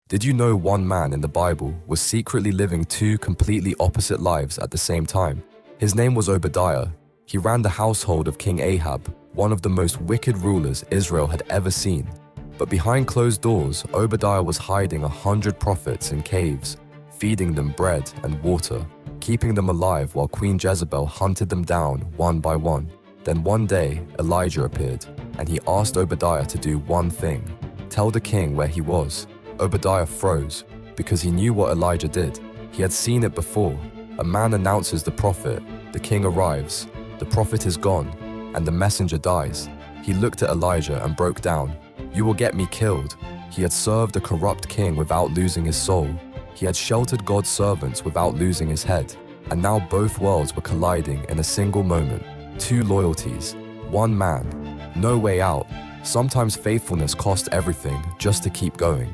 Did you know one man in the Bible was secretly living two completely opposite lives at the same time? His name was Obadiah. He ran the household of King Ahab, one of the most wicked rulers Israel had ever seen. But behind closed doors, Obadiah was hiding 100 prophets in caves, feeding them bread and water, keeping them alive while Queen Jezebel hunted them down one by one. Then one day, Elijah appeared, and he asked Obadiah to do one thing: tell the king where he was. Obadiah froze, because he knew what Elijah did. He had seen it before. A man announces the prophet, the king arrives, the prophet is gone, and the messenger dies. He looked at Elijah and broke down. You will get me killed. He had served a corrupt king without losing his soul. He had sheltered God's servants without losing his head. And now both worlds were colliding in a single moment. Two loyalties, one man, no way out. Sometimes faithfulness cost everything just to keep going.